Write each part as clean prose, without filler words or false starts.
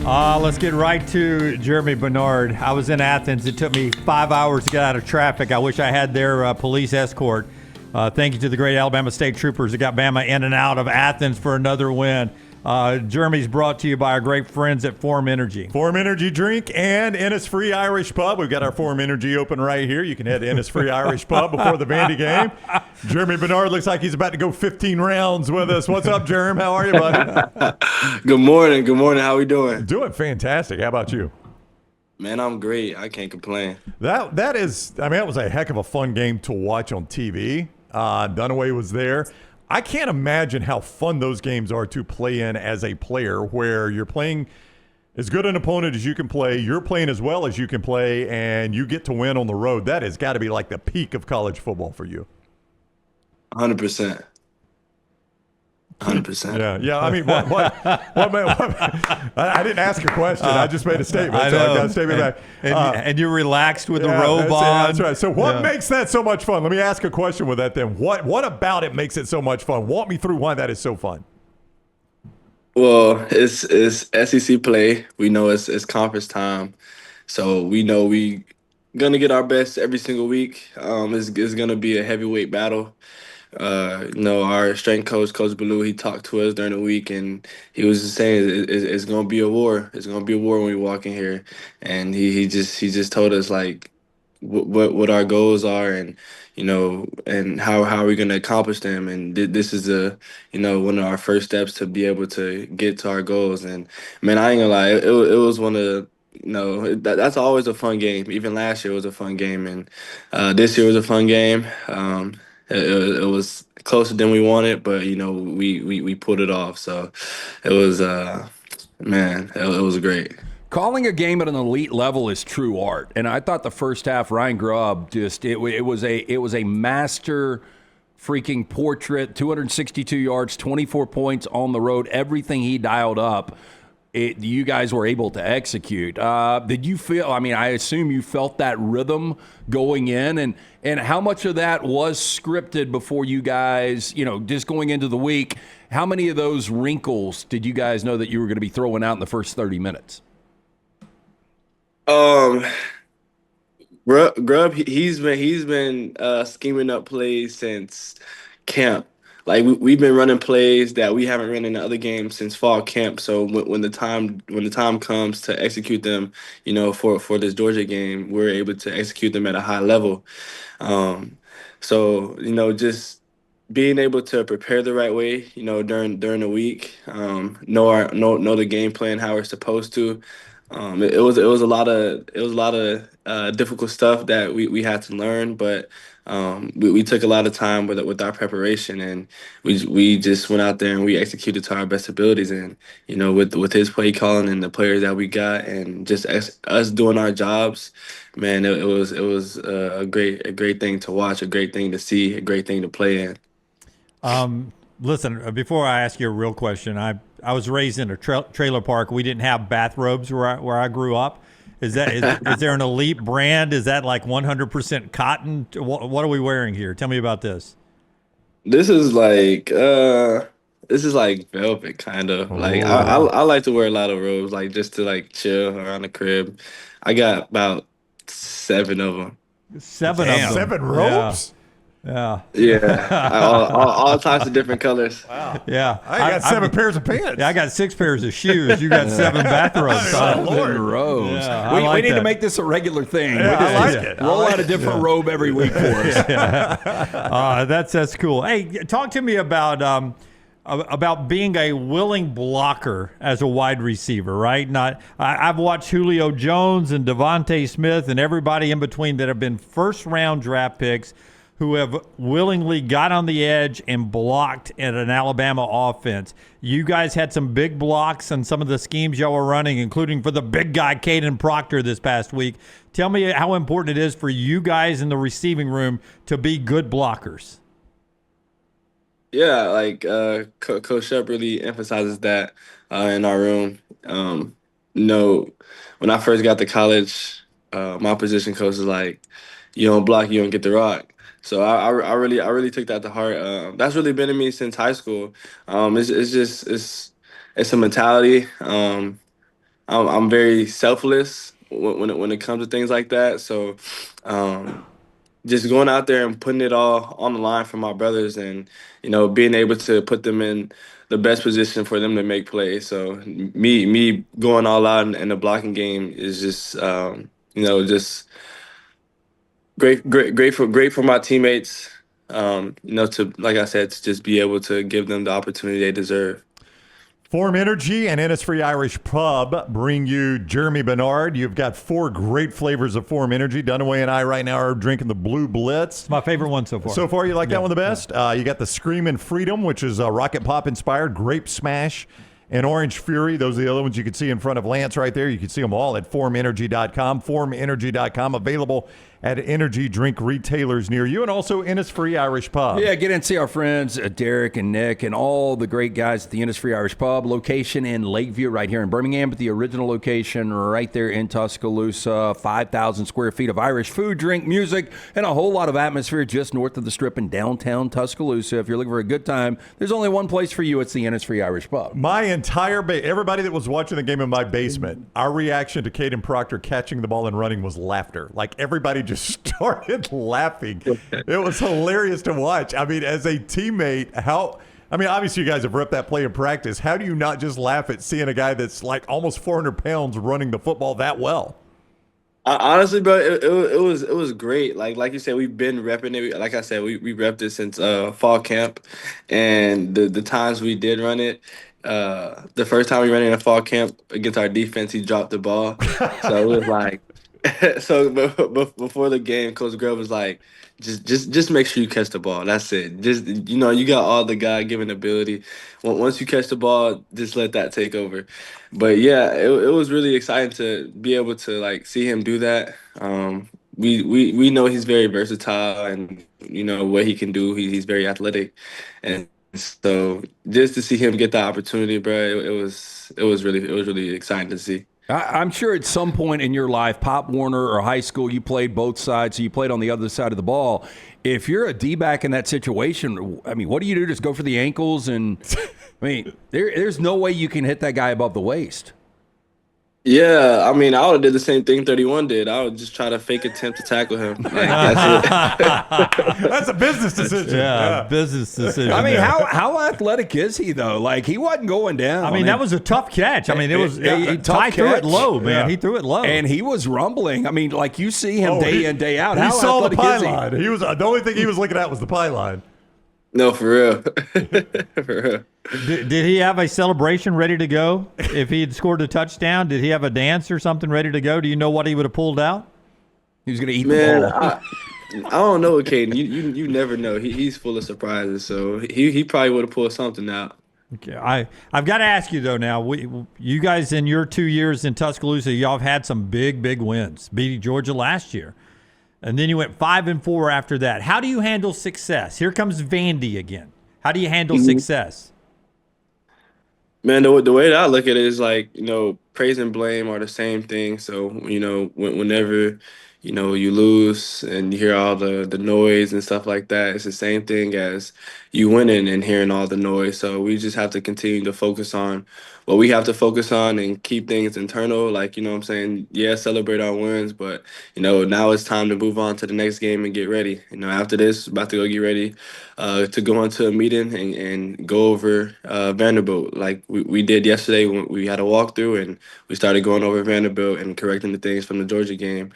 Let's get right to Germie Bernard. I was in Athens. It took me 5 hours to get out of traffic. I wish I had their police escort. Thank you to the great Alabama State Troopers that got Bama in and out of Athens for another win. Germie's brought to you by our great friends at Phorm Energy. Phorm Energy Drink and Innisfree Irish Pub. We've got our Phorm Energy open right here. You can head to Innisfree Irish Pub before the Vandy game. Germie Bernard looks like he's about to go 15 rounds with us. What's up, Germ? How are you, buddy? Good morning. Good morning. How we doing? Doing fantastic. How about you? Man, I'm great. I can't complain. That was a heck of a fun game to watch on TV. Dunaway was there. I can't imagine how fun those games are to play in as a player, where you're playing as good an opponent as you can play, you're playing as well as you can play, and you get to win on the road. That has got to be like the peak of college football for you. 100%. 100%. Yeah. I mean, what I didn't ask a question. I just made a statement. I so know. I got to statement back. And you're relaxed with the Yeah, robe on. that's right. So what makes that so much fun? Let me ask a question with that then. What about it makes it so much fun? Walk me through why that is so fun. Well, it's SEC play. We know it's conference time, so we know we gonna get our best every single week. It's gonna be a heavyweight battle. Our strength coach, Coach Ballou, he talked to us during the week, and he was just saying it's gonna be a war. It's gonna be a war when we walk in here, and he just told us like what our goals are, and and how are we gonna accomplish them, and this is one of our first steps to be able to get to our goals. And man, I ain't gonna lie, it was one of that's always a fun game. Even last year was a fun game, and this year was a fun game. It was closer than we wanted, but we pulled it off. So it was it was great. Calling a game at an elite level is true art, and I thought the first half, Ryan Grubb it was a master freaking portrait. 262 yards, 24 points on the road, everything he dialed up. You guys were able to execute. Did you feel? I mean, I assume you felt that rhythm going in, and how much of that was scripted before you guys, just going into the week? How many of those wrinkles did you guys know that you were going to be throwing out in the first 30 minutes? Grubb, he's been scheming up plays since camp. Like we've been running plays that we haven't run in the other games since fall camp. So when the time comes to execute them, for this Georgia game, we're able to execute them at a high level. Just being able to prepare the right way, during the week, know the game plan, how we're supposed to. It was a lot of difficult stuff that we had to learn, but we took a lot of time with our preparation, and we just went out there and we executed to our best abilities. And with his play calling and the players that we got, and just us doing our jobs, man, it was a great thing to watch, a great thing to see, a great thing to play in. Listen, before I ask you a real question, I was raised in a trailer park. We didn't have bathrobes where I grew up. Is there an elite brand? Is that like 100% cotton? What are we wearing here? Tell me about this. This is like velvet, kind of. Like I like to wear a lot of robes, like just to like chill around the crib. I got about 7 of them. Seven of them. 7 robes? Yeah. all types of different colors. Wow. Yeah. I got 7 pairs of pants. Yeah, I got 6 pairs of shoes. You got 7 bathrobes. Robes. Yeah, we need to make this a regular thing. Yeah, I like it. Roll out a different robe every week for us. That's cool. Hey, talk to me about being a willing blocker as a wide receiver, right? I've watched Julio Jones and Devontae Smith and everybody in between that have been first-round draft picks who have willingly got on the edge and blocked at an Alabama offense. You guys had some big blocks on some of the schemes y'all were running, including for the big guy, Kaden Proctor, this past week. Tell me how important it is for you guys in the receiving room to be good blockers. Yeah, like Coach Shep really emphasizes that in our room. When I first got to college, my position coach was like, "You don't block, you don't get the rock." So I really took that to heart. That's really been in me since high school. It's a mentality. I'm very selfless when it comes to things like that. So just going out there and putting it all on the line for my brothers, and being able to put them in the best position for them to make plays. So me going all out in the blocking game is just just great for my teammates. To, like I said, to just be able to give them the opportunity they deserve. Phorm Energy and Innisfree Irish Pub bring you Germie Bernard. You've got 4 great flavors of Phorm Energy. Dunaway and I right now are drinking the Blue Blitz. It's my favorite one so far. So far, you like that one the best? You got the Screamin' Freedom, which is Rocket Pop inspired, Grape Smash, and Orange Fury. Those are the other ones you can see in front of Lance right there. You can see them all at phormenergy.com. Phormenergy.com, available at energy drink retailers near you, and also Innisfree Irish Pub. Yeah, get in and see our friends Derek and Nick and all the great guys at the Innisfree Irish Pub, location in Lakeview right here in Birmingham, but the original location right there in Tuscaloosa. 5,000 square feet of Irish food, drink, music, and a whole lot of atmosphere just north of the Strip in downtown Tuscaloosa. If you're looking for a good time, there's only one place for you. It's the Innisfree Irish Pub. My entire everybody that was watching the game in my basement, our reaction to Kaden Proctor catching the ball and running was laughter. Like, everybody just started laughing. It was hilarious to watch. I mean, as a teammate, obviously you guys have ripped that play in practice. How do you not just laugh at seeing a guy that's like almost 400 pounds running the football that well? Honestly, bro, it was great. Like you said, we've been repping it. Like I said, we repped it since fall camp, and the times we did run it. The first time we ran it in a fall camp against our defense, he dropped the ball. So it was like, so before the game, Coach Grubb was like, just make sure you catch the ball. That's it. Just you got all the God-given ability. Once you catch the ball, just let that take over. But yeah, it was really exciting to be able to like see him do that. We know he's very versatile, and what he can do. He's very athletic, and so just to see him get the opportunity, bro, it was really exciting to see. I'm sure at some point in your life, Pop Warner or high school, you played both sides, so you played on the other side of the ball. If you're a D-back in that situation, I mean, what do you do? Just go for the ankles? And I mean, there's no way you can hit that guy above the waist. Yeah, I mean, I would have did the same thing 31 did. I would just try to fake attempt to tackle him. Like, that's it. That's a business decision. Yeah, business decision. I mean, how athletic is he, though? Like, he wasn't going down. I mean, that was a tough catch. I mean, it was Ty threw it low, man. Yeah. He threw it low. And he was rumbling. I mean, like, you see him day in, day out. He saw the pylon. He was the only thing he was looking at was the pylon. No, for real. For real. Did he have a celebration ready to go if he had scored a touchdown? Did he have a dance or something ready to go? Do you know what he would have pulled out? He was going to eat the ball. I don't know, Kaden. You never know. He's full of surprises, so he probably would have pulled something out. Okay, I've got to ask you though. Now, you guys in your 2 years in Tuscaloosa, y'all have had some big wins, beating Georgia last year. And then you went 5-4 after that. How do you handle success? Here comes Vandy again. How do you handle success? Man, the way that I look at it is like, praise and blame are the same thing. So, whenever, you lose and you hear all the noise and stuff like that, it's the same thing as you winning and hearing all the noise. So we just have to continue to focus on what we have to focus on and keep things internal. Like, what I'm saying? Yeah, celebrate our wins, but, now it's time to move on to the next game and get ready. After this, about to go get ready to go into a meeting and go over Vanderbilt like we did yesterday when we had a walkthrough and we started going over Vanderbilt and correcting the things from the Georgia game.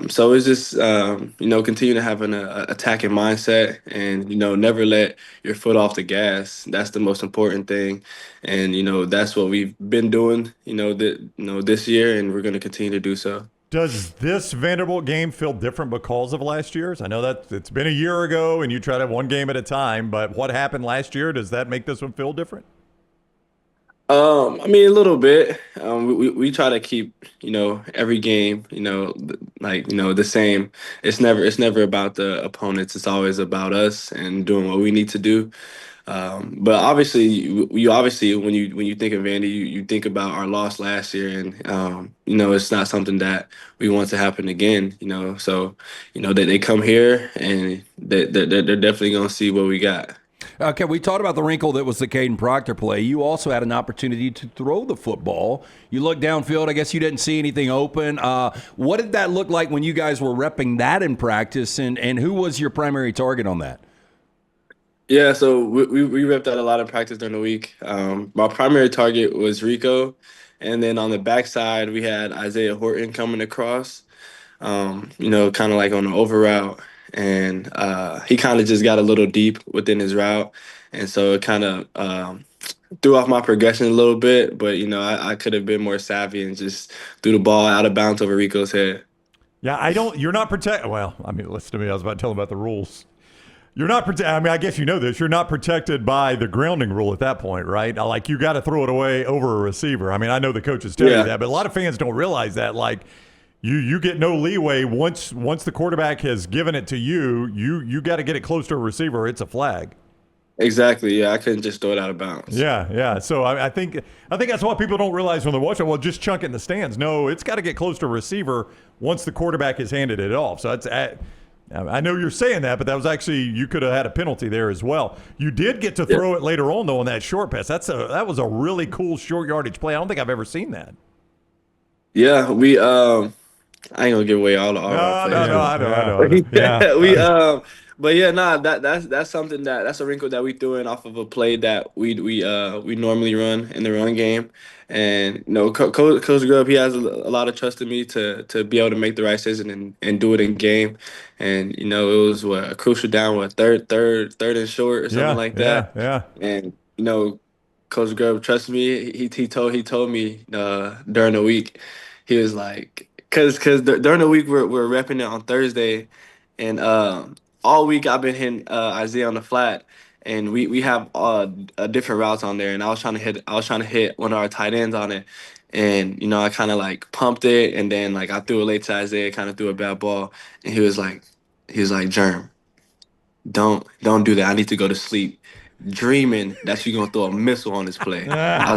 So it's just, continue to have an attacking mindset and, never let your foot off the gas. That's the most important thing. And, that's what we've been doing, this year, and we're going to continue to do so. Does this Vanderbilt game feel different because of last year's? I know that it's been a year ago and you try to have one game at a time, but what happened last year, does that make this one feel different? I mean, a little bit. We try to keep, every game, the same. It's never about the opponents. It's always about us and doing what we need to do. But obviously, you obviously when you think of Vandy, you think about our loss last year, and it's not something that we want to happen again. So they come here and they're definitely gonna see what we got. Okay, we talked about the wrinkle that was the Kaden Proctor play. You also had an opportunity to throw the football. You looked downfield. I guess you didn't see anything open. What did that look like when you guys were repping that in practice, and who was your primary target on that? Yeah, so we ripped out a lot of practice during the week. My primary target was Rico, and then on the backside we had Isaiah Horton coming across. Kind of like on the over route, and he kind of just got a little deep within his route, and so it kind of threw off my progression a little bit. But I could have been more savvy and just threw the ball out of bounds over Rico's head. Yeah, you're not protected. Well, I mean, listen to me. I was about to tell him about the rules. You're not protected. I mean, I guess you know this. You're not protected by the grounding rule at that point, right? Like, you got to throw it away over a receiver. I mean, I know the coaches tell you that, but a lot of fans don't realize that. Like, you get no leeway once the quarterback has given it to you. You got to get it close to a receiver. It's a flag. Exactly. Yeah, I couldn't just throw it out of bounds. Yeah. So I think that's what people don't realize when they're watching. Well, just chunk it in the stands. No, it's got to get close to a receiver once the quarterback has handed it off. So I know you're saying that, but that was actually, you could have had a penalty there as well. You did get to throw it later on though on that short pass. That was a really cool short yardage play. I don't think I've ever seen that. Yeah, we I ain't gonna give away all our plays. No, I know. Yeah, but yeah, that's something that's a wrinkle that we threw in off of a play that we normally run in the run game, and Coach Grubb, he has a lot of trust in me to be able to make the right decision and do it in game, and it was a crucial down, third and short or something like that, and Coach Grubb trusts me. He told me during the week, he was like, because during the week we're repping it on Thursday, and all week I've been hitting Isaiah on the flat, and we have different routes on there, and I was trying to hit one of our tight ends on it, and I kind of like pumped it, and then like I threw it late to Isaiah, kind of threw a bad ball, and he was like, Germ, don't do that. I need to go to sleep, dreaming that you're gonna throw a missile on this play. I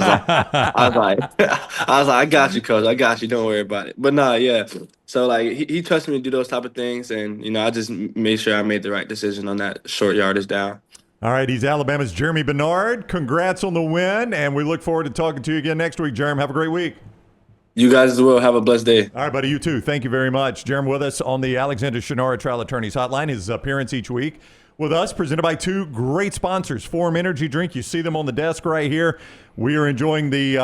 was like, I got you, coach. I got you. Don't worry about it. But nah, yeah. So like he trusts me to do those type of things, and I just made sure I made the right decision on that short yardage down. All right, he's Alabama's Germie Bernard. Congrats on the win, and we look forward to talking to you again next week, Jerem. Have a great week. You guys as well. Have a blessed day. All right, buddy. You too. Thank you very much. Jerem with us on the Alexander Shinara Trial Attorneys Hotline. His appearance each week with us, presented by two great sponsors, Phorm Energy Drink. You see them on the desk right here. We are enjoying the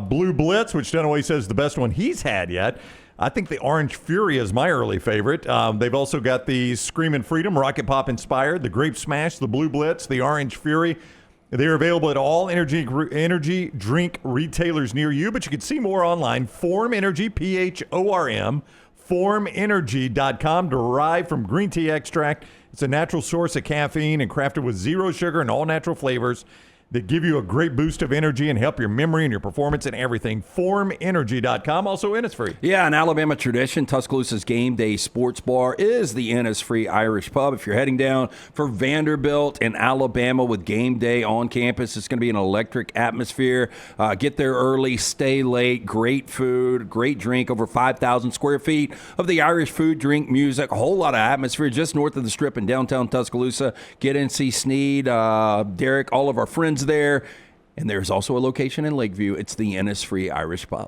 Blue Blitz, which Dunaway says is the best one he's had yet. I think the Orange Fury is my early favorite. They've also got the Screamin' Freedom, Rocket Pop inspired, the Grape Smash, the Blue Blitz, the Orange Fury. They're available at all energy drink retailers near you, but you can see more online. Phorm Energy, PHORM, phormenergy.com, derived from green tea extract. It's a natural source of caffeine and crafted with zero sugar and all natural flavors that give you a great boost of energy and help your memory and your performance and everything. phormenergy.com, also Innisfree. Yeah, an Alabama tradition. Tuscaloosa's game day sports bar is the Innisfree Irish Pub. If you're heading down for Vanderbilt in Alabama with game day on campus, it's going to be an electric atmosphere. Get there early, stay late, great food, great drink, over 5,000 square feet of the Irish food, drink, music, a whole lot of atmosphere just north of the Strip in downtown Tuscaloosa. Get in, see Sneed, Derek, all of our friends there. And there's also a location in Lakeview. It's the Innisfree Irish Pub.